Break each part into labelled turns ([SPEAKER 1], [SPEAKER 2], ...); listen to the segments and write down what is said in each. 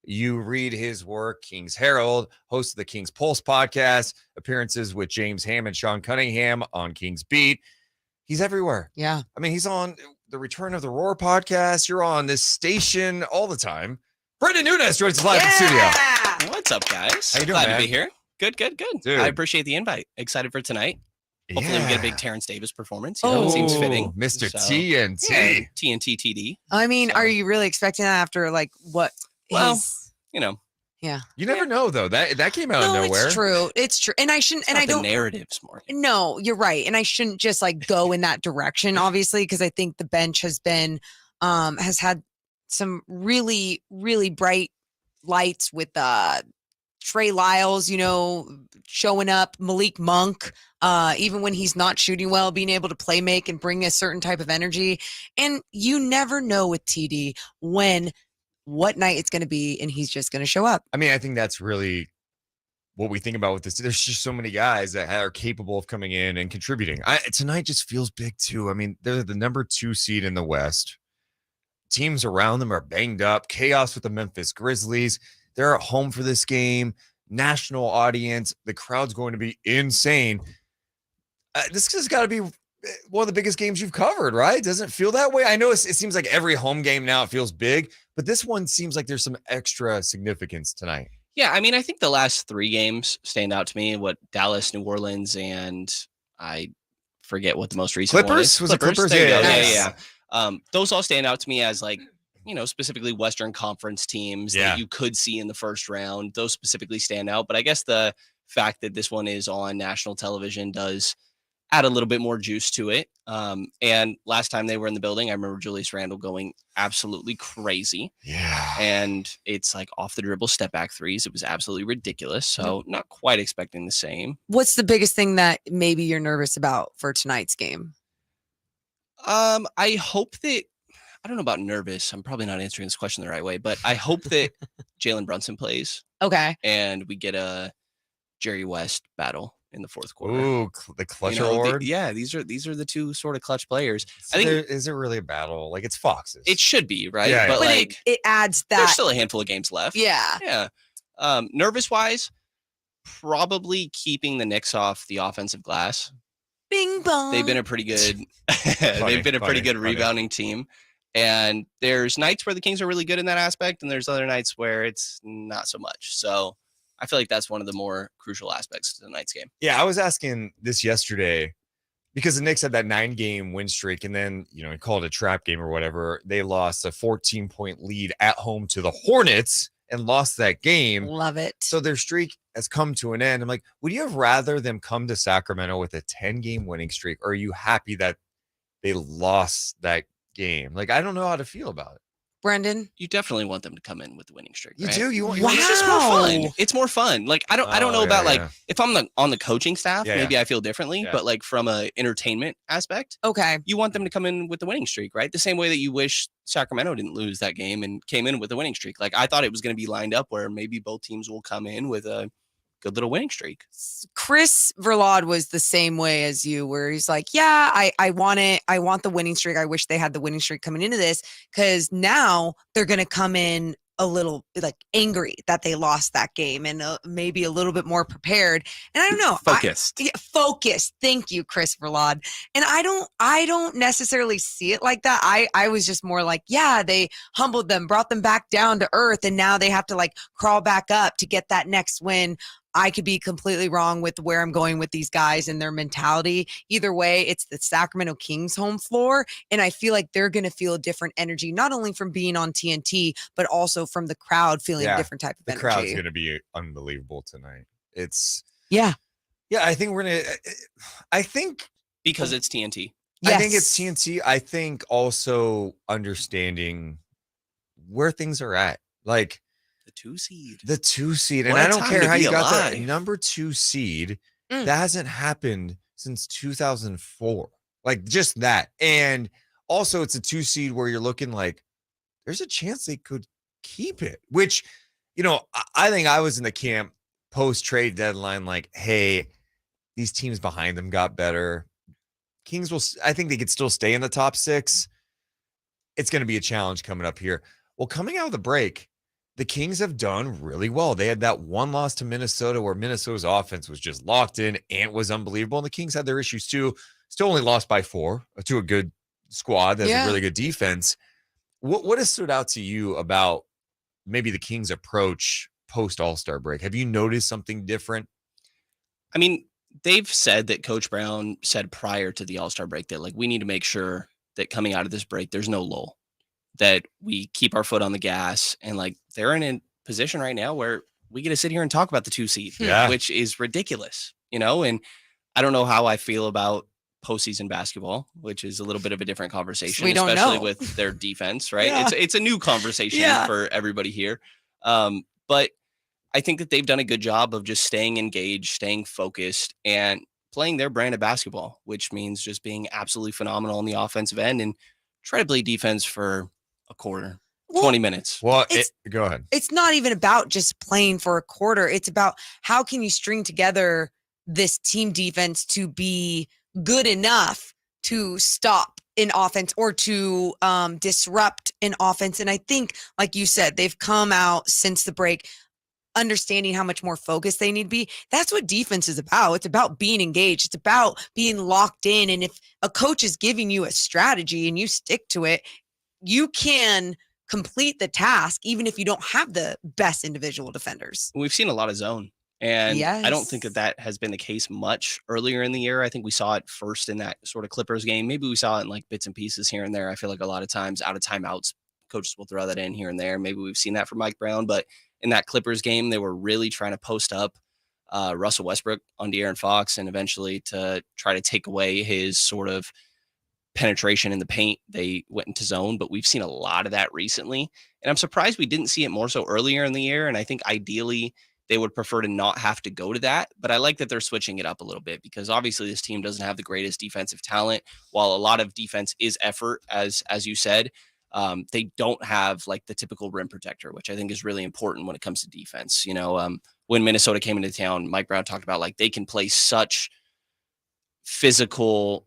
[SPEAKER 1] You read his work, Kings Herald, host of the Kings Pulse podcast, appearances with James Ham and Sean Cunningham on Kings Beat. He's everywhere.
[SPEAKER 2] Yeah.
[SPEAKER 1] I mean, he's on the Return of the Roar podcast. You're on this station all the time. Brenden Nunes joins us live in the studio.
[SPEAKER 3] What's up, guys?
[SPEAKER 1] How you doing,
[SPEAKER 3] Glad
[SPEAKER 1] man?
[SPEAKER 3] to be here. Good.
[SPEAKER 1] Dude.
[SPEAKER 3] I appreciate the invite. Excited for tonight. Hopefully we get a big Terrence Davis performance. You know, it seems fitting.
[SPEAKER 1] Mr.
[SPEAKER 3] So,
[SPEAKER 1] TNT.
[SPEAKER 3] yeah, TNT TD.
[SPEAKER 2] I mean,
[SPEAKER 3] So-
[SPEAKER 2] are you really expecting that after like what?
[SPEAKER 3] Well,
[SPEAKER 2] his-
[SPEAKER 3] you know,
[SPEAKER 2] yeah.
[SPEAKER 1] You never know, though. That came out of
[SPEAKER 2] No,
[SPEAKER 1] nowhere.
[SPEAKER 2] it's true. It's true. And I shouldn't,
[SPEAKER 3] it's
[SPEAKER 2] and
[SPEAKER 3] not
[SPEAKER 2] I
[SPEAKER 3] the
[SPEAKER 2] don't.
[SPEAKER 3] narratives more.
[SPEAKER 2] No, you're right. And I shouldn't just like go in that direction, obviously, because I think the bench has been, has had some really, really bright lights with Trey Lyles, showing up, Malik Monk, even when he's not shooting well, being able to play make and bring a certain type of energy. And you never know with TD what night it's going to be, and he's just going to show up.
[SPEAKER 1] I mean, I think that's really what we think about with this. There's just so many guys that are capable of coming in and contributing. Tonight just feels big, too. I mean, they're the number 2 seed in the West. Teams around them are banged up. Chaos with the Memphis Grizzlies. They're at home for this game. National audience. The crowd's going to be insane. This has got to be one of the biggest games you've covered, right? Doesn't it feel that way? I know it seems like every home game now it feels big, but this one seems like there's some extra significance tonight.
[SPEAKER 3] Yeah, I mean, I think the last 3 games stand out to me. What Dallas, New Orleans, and I forget what the most recent
[SPEAKER 1] Clippers?
[SPEAKER 3] one is.
[SPEAKER 1] Was it Clippers?
[SPEAKER 3] There you go.
[SPEAKER 1] Yeah.
[SPEAKER 3] Yeah. Those all stand out to me as like, specifically Western Conference teams that you could see in the first round. Those specifically stand out. But I guess the fact that this one is on national television does add a little bit more juice to it. And last time they were in the building, I remember Julius Randle going absolutely crazy.
[SPEAKER 1] Yeah.
[SPEAKER 3] And it's like off the dribble step back threes. It was absolutely ridiculous. So not quite expecting the same.
[SPEAKER 2] What's the biggest thing that maybe you're nervous about for tonight's game?
[SPEAKER 3] I hope that, I don't know about nervous. I'm probably not answering this question the right way, but I hope that Jalen Brunson plays.
[SPEAKER 2] Okay.
[SPEAKER 3] And we get a Jerry West battle in the fourth quarter.
[SPEAKER 1] Ooh, the clutch award.
[SPEAKER 3] These are the 2 sort of clutch players.
[SPEAKER 1] So
[SPEAKER 3] I think
[SPEAKER 1] is it really a battle? Like it's Foxes.
[SPEAKER 3] it should be, right?
[SPEAKER 1] Yeah,
[SPEAKER 3] but
[SPEAKER 2] But
[SPEAKER 3] like
[SPEAKER 2] it adds
[SPEAKER 3] there's
[SPEAKER 2] that.
[SPEAKER 3] still a handful of games left.
[SPEAKER 2] Yeah.
[SPEAKER 3] Yeah. Nervous wise, probably keeping the Knicks off the offensive glass.
[SPEAKER 2] Bing bong.
[SPEAKER 3] They've been a pretty good
[SPEAKER 1] Funny.
[SPEAKER 3] rebounding team. And there's nights where the Kings are really good in that aspect, and there's other nights where it's not so much. So I feel like that's one of the more crucial aspects to tonight's game.
[SPEAKER 1] Yeah, I was asking this yesterday because the Knicks had that 9-game win streak, and then you call it a trap game or whatever. They lost a 14-point lead at home to the Hornets and lost that game.
[SPEAKER 2] Love it.
[SPEAKER 1] So their streak has come to an end. I'm like, would you have rather them come to Sacramento with a 10-game winning streak, or are you happy that they lost that game? Like, I don't know how to feel about it.
[SPEAKER 2] Brenden?
[SPEAKER 3] You definitely want them to come in with the winning streak.
[SPEAKER 1] You
[SPEAKER 3] right?
[SPEAKER 1] do? You want
[SPEAKER 3] It's just more fun. It's more fun. Like I don't know about like if I'm on the coaching staff, maybe I feel differently.
[SPEAKER 1] Yeah.
[SPEAKER 3] But like from a entertainment aspect,
[SPEAKER 2] Okay.
[SPEAKER 3] you want them to come in with the winning streak, right? The same way that you wish Sacramento didn't lose that game and came in with the winning streak. Like I thought it was going to be lined up where maybe both teams will come in with a good little winning streak.
[SPEAKER 2] Chris Verlaud was the same way as you, where he's like, yeah, I want it. I want the winning streak. I wish they had the winning streak coming into this, because now they're going to come in a little like angry that they lost that game and maybe a little bit more prepared. And I don't know.
[SPEAKER 3] Focused.
[SPEAKER 2] Focused. Thank you, Chris Verlaud. And I don't necessarily see it like that. I was just more like, yeah, they humbled them, brought them back down to earth, and now they have to like crawl back up to get that next win. I could be completely wrong with where I'm going with these guys and their mentality. Either way, it's the Sacramento Kings home floor, and I feel like they're going to feel a different energy, not only from being on TNT, but also from the crowd feeling a different type of energy.
[SPEAKER 1] The crowd's going to be unbelievable tonight.
[SPEAKER 2] Yeah.
[SPEAKER 1] I think we're going to,
[SPEAKER 3] Because it's TNT.
[SPEAKER 2] Yes.
[SPEAKER 1] I think it's TNT. I think also understanding where things are at. Like, the 2 seed. And
[SPEAKER 3] What a
[SPEAKER 1] I don't
[SPEAKER 3] time
[SPEAKER 1] care
[SPEAKER 3] to
[SPEAKER 1] how
[SPEAKER 3] be
[SPEAKER 1] you got that
[SPEAKER 3] alive.
[SPEAKER 1] number 2 seed. That hasn't happened since 2004. Like just that. And also it's a 2 seed where you're looking like there's a chance they could keep it, which, I think I was in the camp post trade deadline. Like, hey, these teams behind them got better. Kings I think they could still stay in the top 6. It's going to be a challenge coming up here. Well, coming out of the break, the Kings have done really well. They had that one loss to Minnesota where Minnesota's offense was just locked in and was unbelievable. And the Kings had their issues too. Still only lost by 4 to a good squad that's a really good defense. What has stood out to you about maybe the Kings' approach post All-Star break? Have you noticed something different?
[SPEAKER 3] I mean, they've said that Coach Brown said prior to the All-Star break that, like, we need to make sure that coming out of this break, there's no lull, that we keep our foot on the gas. And, like, they're in a position right now where we get to sit here and talk about the 2 seed, which is ridiculous, you know? And I don't know how I feel about postseason basketball, which is a little bit of a different conversation, especially with their defense, right? It's a new conversation for everybody here. But I think that they've done a good job of just staying engaged, staying focused, and playing their brand of basketball, which means just being absolutely phenomenal on the offensive end and try to play defense for a quarter, 20 minutes.
[SPEAKER 1] Well, go ahead.
[SPEAKER 2] It's not even about just playing for a quarter. It's about how can you string together this team defense to be good enough to stop an offense or to disrupt an offense. And I think, like you said, they've come out since the break understanding how much more focused they need to be. That's what defense is about. It's about being engaged. It's about being locked in. And if a coach is giving you a strategy and you stick to it, you can complete the task, even if you don't have the best individual defenders.
[SPEAKER 3] We've seen a lot of zone. And I don't think that has been the case much earlier in the year. I think we saw it first in that sort of Clippers game. Maybe we saw it in like bits and pieces here and there. I feel like a lot of times out of timeouts, coaches will throw that in here and there. Maybe we've seen that from Mike Brown, but in that Clippers game, they were really trying to post up Russell Westbrook on De'Aaron Fox, and eventually to try to take away his sort of penetration in the paint, they went into zone. But we've seen a lot of that recently, and I'm surprised we didn't see it more so earlier in the year. And I think ideally they would prefer to not have to go to that. But I like that they're switching it up a little bit, because obviously this team doesn't have the greatest defensive talent. While a lot of defense is effort, as you said, they don't have like the typical rim protector, which I think is really important when it comes to defense. You know, when Minnesota came into town, Mike Brown talked about like they can play such physical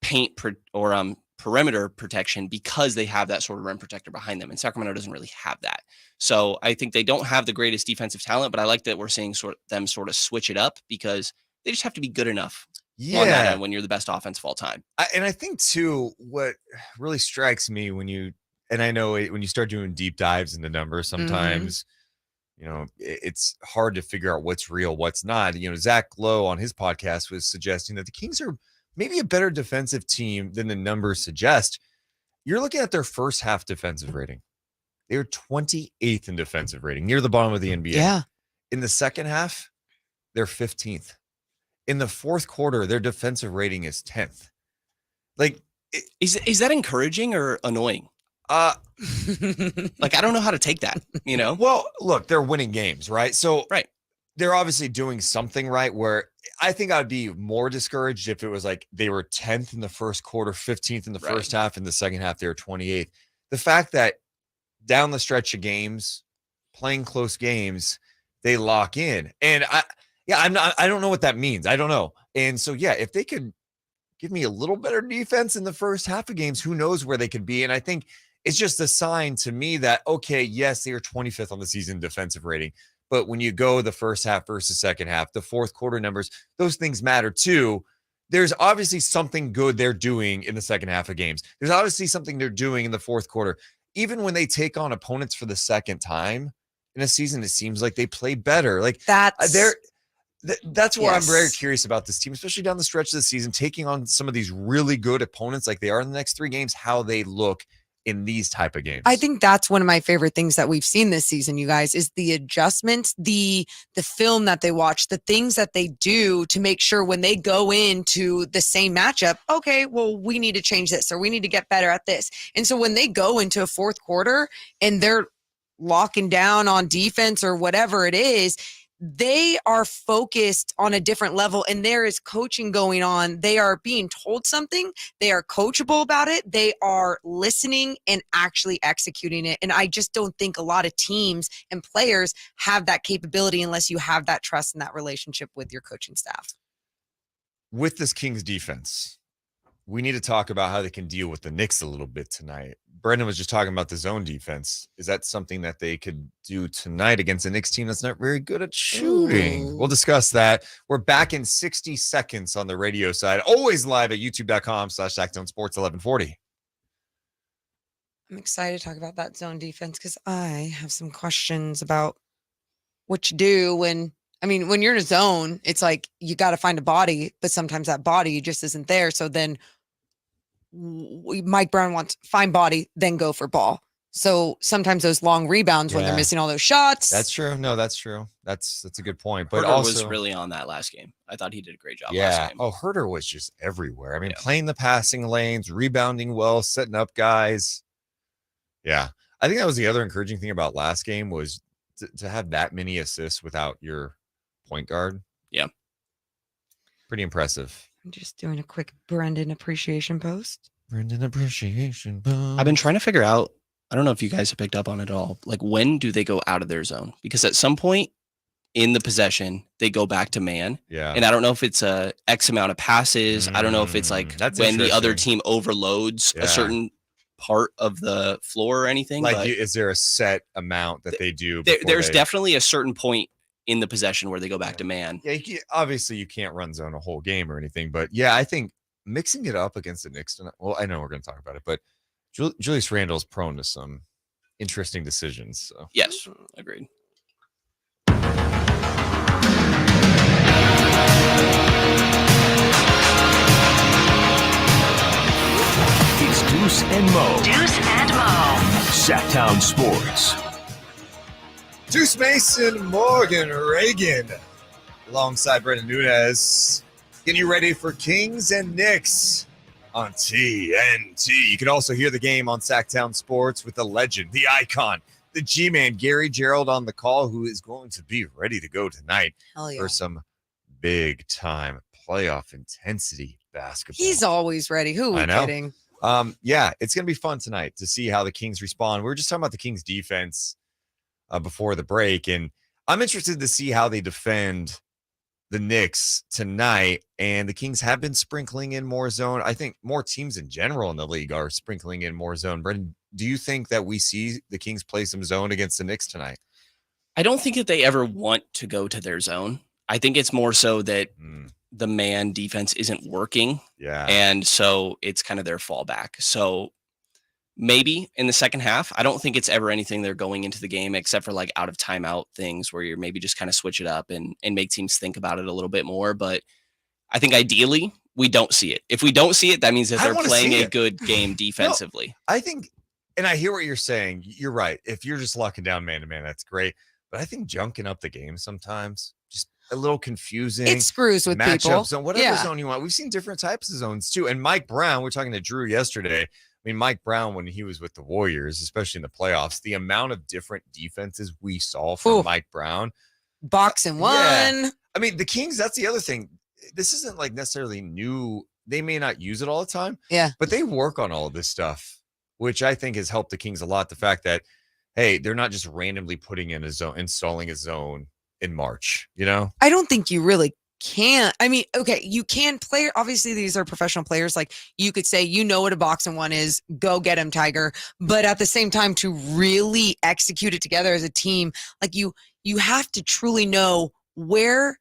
[SPEAKER 3] paint or perimeter protection because they have that sort of rim protector behind them. And Sacramento doesn't really have that. So I think they don't have the greatest defensive talent, but I like that we're seeing them sort of switch it up, because they just have to be good enough. On that end when you're the best offense of all time.
[SPEAKER 1] And I think too, what really strikes me when you start doing deep dives into numbers, sometimes, you know, it's hard to figure out what's real, what's not. You know, Zach Lowe on his podcast was suggesting that the Kings are maybe a better defensive team than the numbers suggest. You're looking at their first half defensive rating. They were 28th in defensive rating, near the bottom of the NBA.
[SPEAKER 2] Yeah.
[SPEAKER 1] In the second half, they're 15th. In the fourth quarter, their defensive rating is 10th. Like,
[SPEAKER 3] is that encouraging or annoying? Like, I don't know how to take that, you know?
[SPEAKER 1] Well, look, they're winning games, right? So they're obviously doing something right, where I think I'd be more discouraged if it was like they were 10th in the first quarter, 15th in the first half, in the second half, they were 28th. The fact that down the stretch of games, playing close games, they lock in. And I don't know what that means. I don't know. And so, if they could give me a little better defense in the first half of games, who knows where they could be. And I think it's just a sign to me that, okay, yes, they are 25th on the season defensive rating. But when you go the first half versus second half, the fourth quarter numbers, those things matter too. There's obviously something good they're doing in the second half of games. There's obviously something they're doing in the fourth quarter. Even when they take on opponents for the second time in a season, it seems like they play better. Like that's why I'm very curious about this team, especially down the stretch of the season, taking on some of these really good opponents like they are in the next 3 games, how they look in these type of games.
[SPEAKER 2] I think that's one of my favorite things that we've seen this season, you guys, is the adjustments, the film that they watch, the things that they do to make sure when they go into the same matchup, okay, well, we need to change this or we need to get better at this. And so when they go into a fourth quarter and they're locking down on defense or whatever it is, they are focused on a different level, and there is coaching going on. They are being told something. They are coachable about it. They are listening and actually executing it. And I just don't think a lot of teams and players have that capability unless you have that trust and that relationship with your coaching staff.
[SPEAKER 1] With this Kings defense, we need to talk about how they can deal with the Knicks a little bit tonight. Brenden was just talking about the zone defense. Is that something that they could do tonight against a Knicks team that's not very good at shooting?
[SPEAKER 2] Ooh.
[SPEAKER 1] We'll discuss that. We're back in 60 seconds on the radio side. Always live at youtube.com/Sactown Sports 1140.
[SPEAKER 2] I'm excited to talk about that zone defense because I have some questions about what you do when you're in a zone, it's like you got to find a body, but sometimes that body just isn't there. So then Mike Brown wants find body, then go for ball. So sometimes those long rebounds when they're missing all those shots.
[SPEAKER 1] That's true. No, that's true. That's a good point. But
[SPEAKER 3] Herter
[SPEAKER 1] also
[SPEAKER 3] was really on that last game. I thought he did a great job last game.
[SPEAKER 1] Oh, Herter was just everywhere. I mean, playing the passing lanes, rebounding well, setting up guys. Yeah. I think that was the other encouraging thing about last game was to have that many assists without your point guard.
[SPEAKER 3] Yeah.
[SPEAKER 1] Pretty impressive.
[SPEAKER 2] I'm just doing a quick Brenden appreciation post.
[SPEAKER 1] Brenden appreciation post.
[SPEAKER 3] I've been trying to figure out, I don't know if you guys have picked up on it at all. Like, when do they go out of their zone? Because at some point in the possession, they go back to man.
[SPEAKER 1] Yeah.
[SPEAKER 3] And I don't know if it's a X amount of passes. I don't know if it's like when the other team overloads a certain part of the floor or anything.
[SPEAKER 1] Like, is there a set amount that they do?
[SPEAKER 3] There's definitely a certain point in the possession where they go back to man.
[SPEAKER 1] Yeah, obviously you can't run zone a whole game or anything, but yeah, I think mixing it up against the Knicks tonight. Well, I know we're going to talk about it, but Julius Randle's prone to some interesting decisions. So.
[SPEAKER 3] Yes, agreed.
[SPEAKER 4] It's Deuce and Mo.
[SPEAKER 5] Deuce and Mo.
[SPEAKER 4] Sactown Sports.
[SPEAKER 1] Deuce Mason, Morgan Reagan, alongside Brenden Nunes, getting you ready for Kings and Knicks on TNT. You can also hear the game on Sactown Sports with the legend, the icon, the G-Man, Gerald on the call, who is going to be ready to go tonight for some big-time playoff intensity basketball.
[SPEAKER 2] He's always ready. Who are we kidding?
[SPEAKER 1] Yeah, it's going to be fun tonight to see how the Kings respond. We were just talking about the Kings defense before the break, and I'm interested to see how they defend the Knicks tonight. And the Kings have been sprinkling in more zone. I think more teams in general in the league are sprinkling in more zone. Brenden, do you think that we see the Kings play some zone against the Knicks tonight?
[SPEAKER 3] I don't think that they ever want to go to their zone. I think it's more so that the man defense isn't working.
[SPEAKER 1] Yeah.
[SPEAKER 3] And so it's kind of their fallback. So maybe in the second half, I don't think it's ever anything they're going into the game except for like out of timeout things where you're maybe just kind of switch it up and make teams think about it a little bit more. But I think ideally we don't see it. If we don't see it, that means that they're playing a good game defensively.
[SPEAKER 1] No, I think, and I hear what you're saying. You're right. If you're just locking down man to man, that's great. But I think junking up the game sometimes just a little confusing.
[SPEAKER 2] It screws with people.
[SPEAKER 1] Zone, whatever zone you want. We've seen different types of zones too. And Mike Brown, we're talking to Drew yesterday. I mean, Mike Brown, when he was with the Warriors, especially in the playoffs, the amount of different defenses we saw from Mike Brown.
[SPEAKER 2] Boxing one.
[SPEAKER 1] Yeah. I mean, the Kings, that's the other thing. This isn't like necessarily new. They may not use it all the time.
[SPEAKER 2] Yeah.
[SPEAKER 1] But they work on all of this stuff, which I think has helped the Kings a lot. The fact that, hey, they're not just randomly putting in a zone, installing a zone in March, you know?
[SPEAKER 2] I don't think you really can. I mean, okay, you can play. Obviously, these are professional players. Like, you could say, you know what a boxing one is, go get him, Tiger. But at the same time, to really execute it together as a team, like you have to truly know where.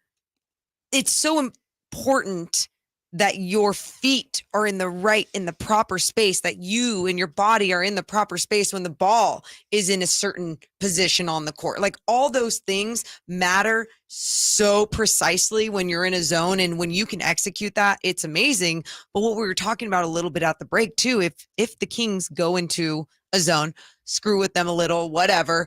[SPEAKER 2] It's so important that your feet are in the proper space, that you and your body are in the proper space when the ball is in a certain position on the court. Like, all those things matter so precisely when you're in a zone, and when you can execute that, it's amazing. But what we were talking about a little bit at the break too, if the Kings go into a zone, screw with them a little, whatever,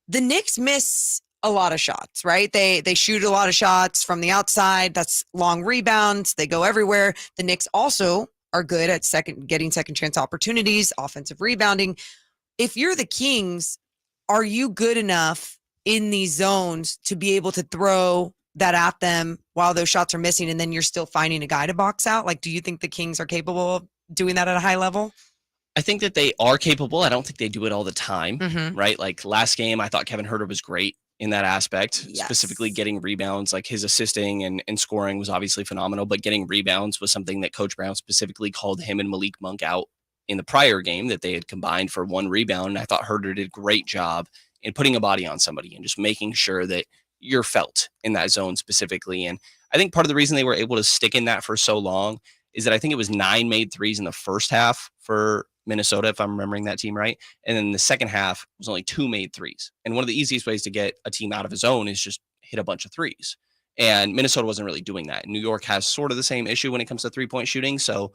[SPEAKER 2] the Knicks miss a lot of shots, right? They shoot a lot of shots from the outside. That's long rebounds. They go everywhere. The Knicks also are good at getting second chance opportunities, offensive rebounding. If you're the Kings, are you good enough in these zones to be able to throw that at them while those shots are missing, and then you're still finding a guy to box out? Like, do you think the Kings are capable of doing that at a high level?
[SPEAKER 3] I think that they are capable. I don't think they do it all the time, right? Like last game, I thought Kevin Herter was great in that aspect,
[SPEAKER 2] Yes.
[SPEAKER 3] specifically getting rebounds. Like his assisting and scoring was obviously phenomenal, but getting rebounds was something that Coach Brown specifically called him and Malik Monk out in the prior game, that they had combined for 1 rebound. And I thought Herder did a great job in putting a body on somebody and just making sure that you're felt in that zone specifically. And I think part of the reason they were able to stick in that for so long is that I think it was 9 made threes in the first half for Minnesota, if I'm remembering that team right. And then the second half was only 2 made threes. And one of the easiest ways to get a team out of a zone is just hit a bunch of threes. And Minnesota wasn't really doing that. New York has sort of the same issue when it comes to 3-point shooting. So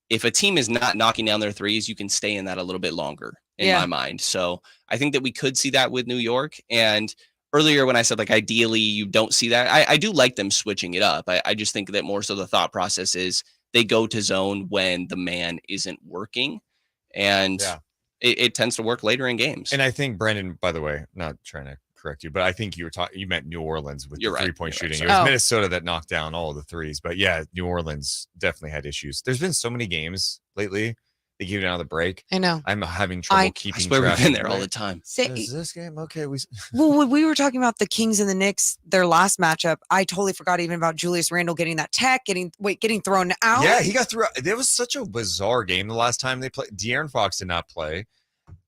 [SPEAKER 3] if a team is not knocking down their threes, you can stay in that a little bit longer in my mind. So I think that we could see that with New York. And earlier when I said, like, ideally you don't see that, I do like them switching it up. I just think that more so the thought process is they go to zone when the man isn't working. And it tends to work later in games.
[SPEAKER 1] And I think, Brenden, by the way, not trying to correct you, but I think you meant New Orleans with the 3-point shooting. It was Minnesota that knocked down all of the threes. But yeah, New Orleans definitely had issues. There's been so many games lately. They give it out of the break.
[SPEAKER 2] I know.
[SPEAKER 1] I'm having trouble keeping
[SPEAKER 3] track. We've been there
[SPEAKER 1] right?
[SPEAKER 3] all the time.
[SPEAKER 1] Is this game? Okay.
[SPEAKER 2] Well, when we were talking about the Kings and the Knicks, their last matchup, I totally forgot even about Julius Randle getting that tech, getting thrown out.
[SPEAKER 1] Yeah, he got thrown. It was such a bizarre game the last time they played. De'Aaron Fox did not play.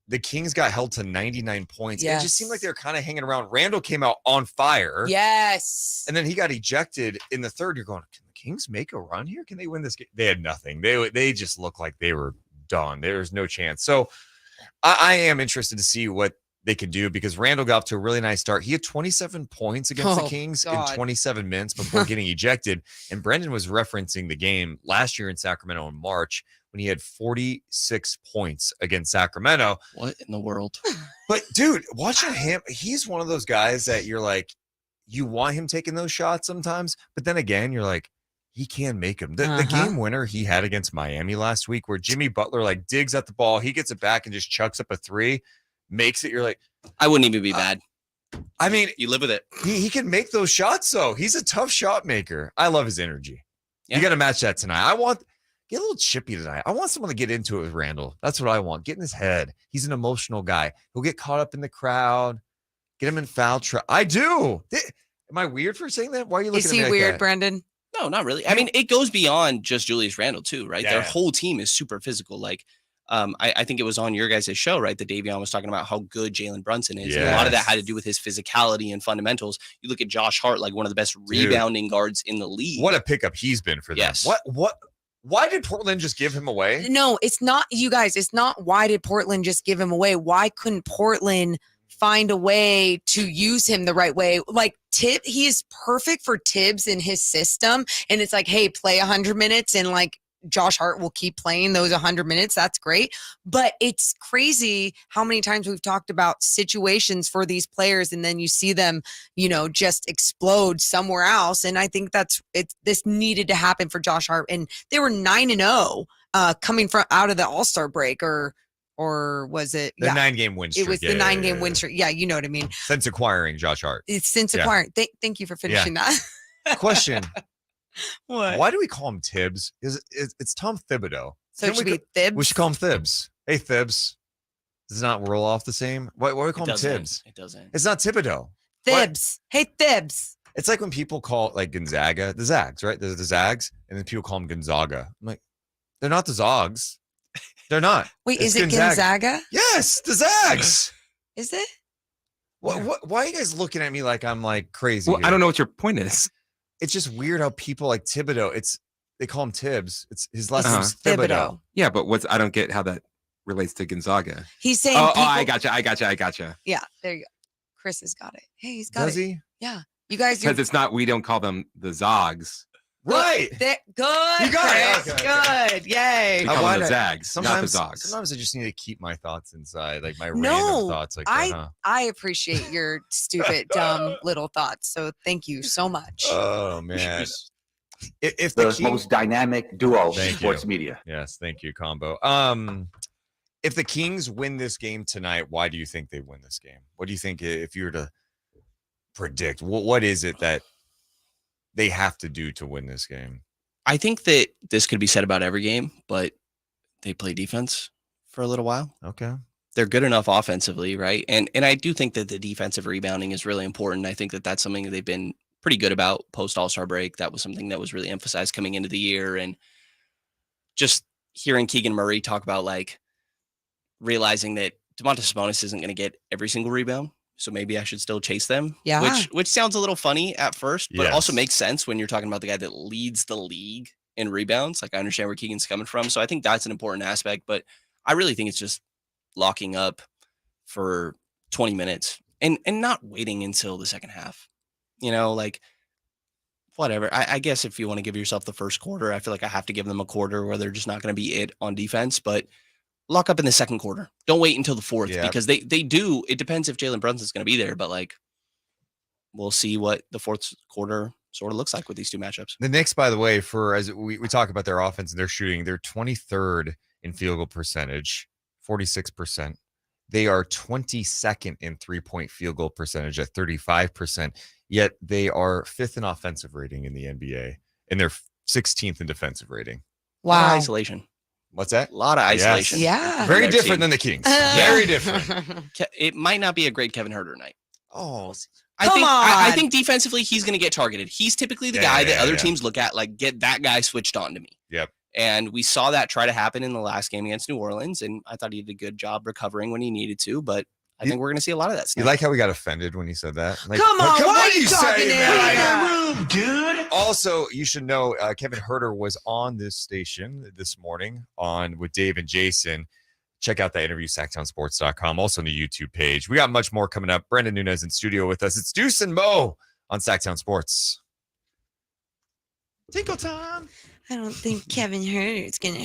[SPEAKER 1] The Kings got held to 99 points.
[SPEAKER 2] Yes.
[SPEAKER 1] It just seemed like they were kind of hanging around. Randall came out on fire.
[SPEAKER 2] Yes.
[SPEAKER 1] And then he got ejected in the third. You're going, can the Kings make a run here? Can they win this game? They had nothing. They just looked like they were done. There's no chance. So I am interested to see what they can do, because Randall got off to a really nice start. He had 27 points against the Kings in 27 minutes before getting ejected. And Brenden was referencing the game last year in Sacramento in March when he had 46 points against Sacramento.
[SPEAKER 3] What in the world?
[SPEAKER 1] But dude, watching him, he's one of those guys that you're like, you want him taking those shots sometimes, but then again, you're like, he can make them. The game winner he had against Miami last week, where Jimmy Butler like digs at the ball, he gets it back and just chucks up a 3, makes it. You're like,
[SPEAKER 3] I wouldn't even be bad.
[SPEAKER 1] I mean,
[SPEAKER 3] you live with it.
[SPEAKER 1] He can make those shots though. He's a tough shot maker. I love his energy. Yeah. You got to match that tonight. Get a little chippy tonight. I want someone to get into it with Randall. That's what I want. Get in his head. He's an emotional guy. He'll get caught up in the crowd. Get him in foul trouble. I do. Am I weird for saying that? Why are you looking at me like that?
[SPEAKER 2] Is he weird, Brenden?
[SPEAKER 3] No, not really. I mean, it goes beyond just Julius Randle too, right?
[SPEAKER 1] Yeah.
[SPEAKER 3] Their whole team is super physical. Like, I think it was on your guys' show, right? That Davion was talking about how good Jalen Brunson is. Yes. And a lot of that had to do with his physicality and fundamentals. You look at Josh Hart, like one of the best rebounding guards in the league.
[SPEAKER 1] What a pickup he's been for them.
[SPEAKER 3] Yes.
[SPEAKER 1] Why did Portland just give him away?
[SPEAKER 2] No, it's not, you guys. It's not why did Portland just give him away? Why couldn't Portland find a way to use him the right way? Like he is perfect for Tibbs in his system. And it's like, hey, play 100 minutes and like Josh Hart will keep playing those 100 minutes. That's great. But it's crazy how many times we've talked about situations for these players and then you see them, just explode somewhere else. And I think this needed to happen for Josh Hart. And they were 9-0 coming from out of the All-Star break or was it
[SPEAKER 1] the 9-game win streak?
[SPEAKER 2] It was the 9-game win streak. Yeah, you know what I mean.
[SPEAKER 1] Since acquiring Josh Hart.
[SPEAKER 2] It's since acquiring. Thank you for finishing that.
[SPEAKER 1] Question.
[SPEAKER 2] What?
[SPEAKER 1] Why do we call him Tibbs? It's Tom Thibodeau.
[SPEAKER 2] So it should be Thibs?
[SPEAKER 1] We should call him Thibs. Hey, Thibs. Does it not roll off the same? Why do we call him Tibbs?
[SPEAKER 3] It doesn't.
[SPEAKER 1] It's not Thibodeau.
[SPEAKER 2] Thibs. What? Hey, Thibs.
[SPEAKER 1] It's like when people call like Gonzaga, the Zags, right? There's the Zags, and then people call them Gonzaga. I'm like, they're not the Zogs. They're not.
[SPEAKER 2] Wait, is it Gonzaga?
[SPEAKER 1] Yes, the Zags.
[SPEAKER 2] Is it?
[SPEAKER 1] What? Why are you guys looking at me like I'm like crazy?
[SPEAKER 5] Well, I don't know what your point is.
[SPEAKER 1] It's just weird how people like Thibodeau. They call him Tibbs. It's his last name's Thibodeau.
[SPEAKER 5] Yeah, but I don't get how that relates to Gonzaga.
[SPEAKER 2] He's saying.
[SPEAKER 5] I gotcha.
[SPEAKER 2] Yeah, there you go. Chris has got it. Hey, he's got it.
[SPEAKER 1] Does he?
[SPEAKER 2] Yeah, you guys.
[SPEAKER 5] Because it's not. We don't call them the Zogs.
[SPEAKER 1] Right.
[SPEAKER 2] Good.
[SPEAKER 1] You got
[SPEAKER 2] Chris.
[SPEAKER 1] it.
[SPEAKER 2] Okay. Good. Yay.
[SPEAKER 5] We call them the Zags, not the Zogs.
[SPEAKER 1] Sometimes I just need to keep my thoughts inside, like my random thoughts. Like
[SPEAKER 2] I appreciate your stupid, dumb little thoughts. So thank you so much.
[SPEAKER 1] Oh man. If
[SPEAKER 6] the most dynamic duo in sports media.
[SPEAKER 1] Yes, thank you, Combo. If the Kings win this game tonight, why do you think they win this game? What do you think if you were to predict? What is it that they have to do to win this game?
[SPEAKER 3] I think that this could be said about every game, but they play defense for a little while.
[SPEAKER 1] Okay.
[SPEAKER 3] they're good enough offensively, right? And I do think that the defensive rebounding is really important. I think that that's something that they've been pretty good about post All-Star break. That was something that was really emphasized coming into the year. And just hearing Keegan Murray talk about like realizing that Domantas Sabonis isn't going to get every single rebound. So maybe I should still chase them.
[SPEAKER 2] Yeah.
[SPEAKER 3] Which sounds a little funny at first, but also
[SPEAKER 1] Yes.
[SPEAKER 3] makes sense when you're talking about the guy that leads the league in rebounds. Like I understand where Keegan's coming from. So I think that's an important aspect, but I really think it's just locking up for 20 minutes and not waiting until the second half. You know, like whatever. I guess if you want to give yourself the first quarter, I feel like I have to give them a quarter where they're just not going to be it on defense, but lock up in the second quarter. Don't wait until the fourth because they do. It depends if Jalen Brunson's going to be there, but like we'll see what the fourth quarter sort of looks like with these two matchups.
[SPEAKER 1] The Knicks, by the way, as we talk about their offense and their shooting, they're 23rd in field goal percentage, 46%. They are 22nd in 3-point field goal percentage at 35%. Yet they are 5th in offensive rating in the NBA, and they're 16th in defensive rating.
[SPEAKER 3] A lot of
[SPEAKER 2] Wow.
[SPEAKER 3] isolation.
[SPEAKER 1] What's that?
[SPEAKER 3] A lot of isolation.
[SPEAKER 2] Yeah.
[SPEAKER 1] Very
[SPEAKER 3] Their
[SPEAKER 1] different
[SPEAKER 3] team.
[SPEAKER 1] than the Kings. Very different.
[SPEAKER 3] It might not be a great Kevin Herter night.
[SPEAKER 1] Oh,
[SPEAKER 3] I think defensively he's going to get targeted. He's typically the guy that other
[SPEAKER 1] yeah.
[SPEAKER 3] teams look at, like, get that guy switched on to me.
[SPEAKER 1] Yep.
[SPEAKER 3] And we saw that try to happen in the last game against New Orleans, and I thought he did a good job recovering when he needed to, but I think we're going to see a lot of that stuff.
[SPEAKER 1] You like how we got offended when he said that? Like,
[SPEAKER 2] Come on,
[SPEAKER 1] what
[SPEAKER 2] why
[SPEAKER 1] are
[SPEAKER 2] are you talking
[SPEAKER 1] saying,
[SPEAKER 2] like
[SPEAKER 1] man?
[SPEAKER 2] that?
[SPEAKER 4] Dude.
[SPEAKER 1] Also, you should know Kevin Herter was on this station this morning with Dave and Jason. Check out that interview, SactownSports.com, also on the YouTube page. We got much more coming up. Brenden Nunes in studio with us. It's Deuce and Mo on Sactown Sports. Tinkle time.
[SPEAKER 2] I don't think Kevin Herter's going to